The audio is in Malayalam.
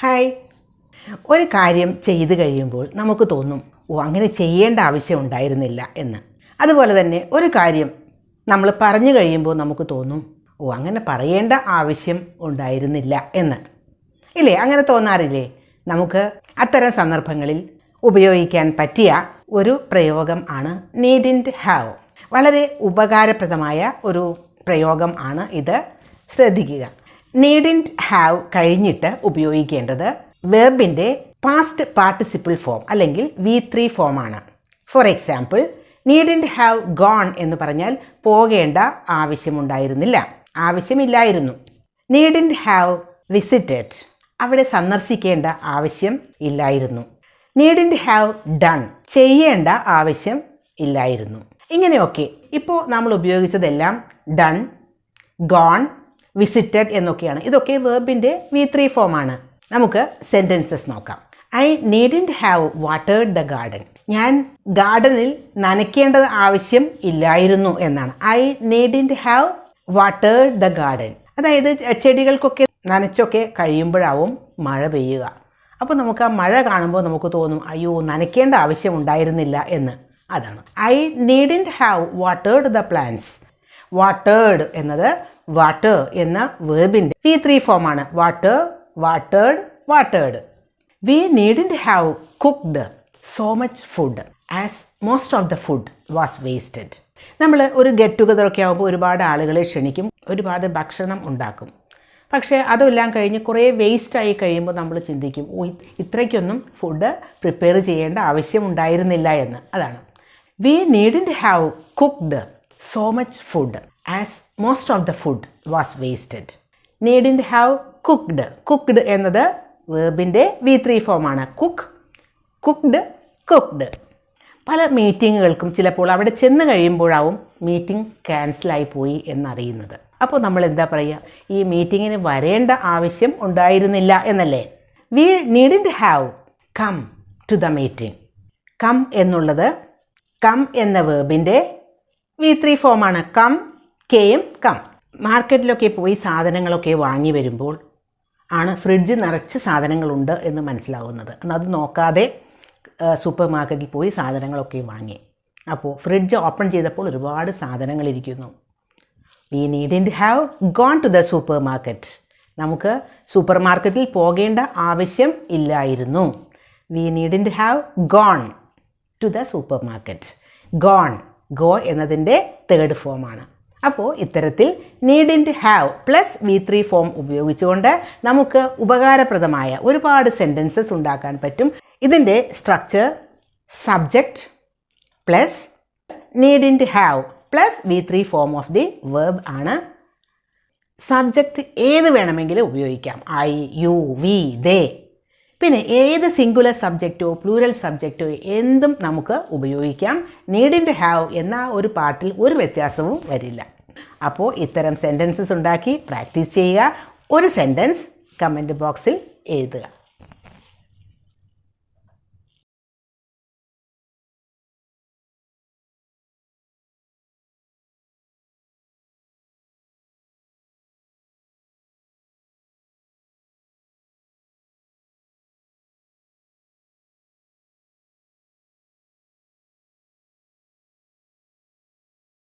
ഹായ്. ഒരു കാര്യം ചെയ്തു കഴിയുമ്പോൾ നമുക്ക് തോന്നും അങ്ങനെ ചെയ്യേണ്ട ആവശ്യം ഉണ്ടായിരുന്നില്ല എന്ന്. അതുപോലെ തന്നെ ഒരു കാര്യം നമ്മൾ പറഞ്ഞു കഴിയുമ്പോൾ നമുക്ക് തോന്നും അങ്ങനെ പറയേണ്ട ആവശ്യം ഉണ്ടായിരുന്നില്ല എന്ന്. ഇല്ലേ, അങ്ങനെ തോന്നാറില്ലേ? നമുക്ക് അത്തരം സന്ദർഭങ്ങളിൽ ഉപയോഗിക്കാൻ പറ്റിയ ഒരു പ്രയോഗം ആണ് നീഡിൻറ്റ് ഹാവ്. വളരെ ഉപകാരപ്രദമായ ഒരു പ്രയോഗം ആണ് ഇത്. ശ്രദ്ധിക്കുക. നീഡിൻറ്റ് ഹാവ് കഴിഞ്ഞിട്ട് ഉപയോഗിക്കേണ്ടത് വെർബിൻ്റെ പാസ്റ്റ് പാർട്ടിസിപ്പിൾ ഫോം അല്ലെങ്കിൽ V3 ഫോമാണ്. For example, needn't have gone എന്ന് പറഞ്ഞാൽ പോകേണ്ട ആവശ്യമുണ്ടായിരുന്നില്ല, ആവശ്യമില്ലായിരുന്നു. നീഡിൻറ്റ് ഹാവ് വിസിറ്റഡ്, അവിടെ സന്ദർശിക്കേണ്ട ആവശ്യം ഇല്ലായിരുന്നു. നീഡിൻറ്റ് ഹാവ് ഡൺ, ചെയ്യേണ്ട ആവശ്യം ഇല്ലായിരുന്നു. ഇങ്ങനെയൊക്കെ ഇപ്പോൾ നമ്മൾ ഉപയോഗിച്ചതെല്ലാം ഡൺ, ഗോൺ, വിസിറ്റഡ് എന്നൊക്കെയാണ്. ഇതൊക്കെ വെർബിൻ്റെ V3 ഫോമാണ്. നമുക്ക് സെൻറ്റൻസസ് നോക്കാം. I needn't have watered the garden. ഞാൻ ഗാർഡനിൽ നനയ്ക്കേണ്ട ആവശ്യം ഇല്ലായിരുന്നു എന്നാണ്. I needn't have watered the garden. അതായത് ചെടികൾക്കൊക്കെ നനച്ചൊക്കെ കഴിയുമ്പോഴാവും മഴ പെയ്യുക. അപ്പോൾ നമുക്ക് ആ മഴ കാണുമ്പോൾ നമുക്ക് തോന്നും അയ്യോ നനയ്ക്കേണ്ട ആവശ്യം ഉണ്ടായിരുന്നില്ല എന്ന്. അതാണ് I needn't have watered the plants. Watered എന്നത് വാട്ടർ എന്ന വേർബിൻ്റെ V3 ഫോമാണ്. Water, watered, watered. We needn't have cooked so much food as most of the food was wasted. നമ്മൾ ഒരു ഗെറ്റ് ടുഗദറൊക്കെ ആകുമ്പോൾ ഒരുപാട് ആളുകളെ ക്ഷണിക്കും, ഒരുപാട് ഭക്ഷണം ഉണ്ടാക്കും. പക്ഷേ അതെല്ലാം കഴിഞ്ഞ് കുറേ വേസ്റ്റായി കഴിയുമ്പോൾ നമ്മൾ ചിന്തിക്കും ഇത്രയ്ക്കൊന്നും ഫുഡ് പ്രിപ്പയർ ചെയ്യേണ്ട ആവശ്യമുണ്ടായിരുന്നില്ല എന്ന്. അതാണ് we needn't have cooked so much food as most of the food was wasted. Needn't have cooked. Cooked എന്നത് വേർബിൻ്റെ V3 ഫോമാണ്. Cook, cooked, cooked. പല മീറ്റിങ്ങുകൾക്കും ചിലപ്പോൾ അവിടെ ചെന്ന് കഴിയുമ്പോഴാവും മീറ്റിംഗ് ക്യാൻസലായി പോയി എന്നറിയുന്നത്. അപ്പോൾ നമ്മൾ എന്താ പറയുക? ഈ മീറ്റിങ്ങിന് വരേണ്ട ആവശ്യം ഉണ്ടായിരുന്നില്ല എന്നല്ലേ. We needn't have come to the meeting. Come എന്നുള്ളത് കം എന്ന വേർബിൻ്റെ V3 ഫോമാണ്. കം, കെയും, കം. മാർക്കറ്റിലൊക്കെ പോയി സാധനങ്ങളൊക്കെ വാങ്ങി വരുമ്പോൾ ആണ് ഫ്രിഡ്ജ് നിറച്ച് സാധനങ്ങളുണ്ട് എന്ന് മനസ്സിലാവുന്നത്. അത് നോക്കാതെ സൂപ്പർ മാർക്കറ്റിൽ പോയി സാധനങ്ങളൊക്കെ വാങ്ങി. അപ്പോൾ ഫ്രിഡ്ജ് ഓപ്പൺ ചെയ്തപ്പോൾ ഒരുപാട് സാധനങ്ങളിരിക്കുന്നു. We needn't have gone to the supermarket. നമുക്ക് സൂപ്പർ മാർക്കറ്റിൽ പോകേണ്ട ആവശ്യം ഇല്ലായിരുന്നു. We needn't have gone to the supermarket. Gone, go എന്നതിൻ്റെ തേർഡ് ഫോമാണ്. അപ്പോൾ ഇത്തരത്തിൽ നീഡിൻറ്റ് ഹാവ് പ്ലസ് V3 ഫോം ഉപയോഗിച്ചുകൊണ്ട് നമുക്ക് ഉപകാരപ്രദമായ ഒരുപാട് സെൻറ്റൻസസ് ഉണ്ടാക്കാൻ പറ്റും. ഇതിൻ്റെ structure subject plus needn't have plus V3 form of the verb ആണ്. സബ്ജക്റ്റ് ഏത് വേണമെങ്കിലും ഉപയോഗിക്കാം. I, you, we, they. പിന്നെ ഏത് സിംഗുലർ സബ്ജക്റ്റോ പ്ലൂരൽ സബ്ജക്റ്റോ എന്തും നമുക്ക് ഉപയോഗിക്കാം. നീഡിൻറ്റ് ഹാവ് എന്ന ഒരു പാർട്ടിൽ ഒരു വ്യത്യാസവും വരില്ല. അപ്പോൾ ഇത്തരം സെൻറ്റൻസസ് ഉണ്ടാക്കി പ്രാക്ടീസ് ചെയ്യുക. ഒരു സെൻറ്റൻസ് കമൻറ്റ് ബോക്സിൽ എഴുതുക.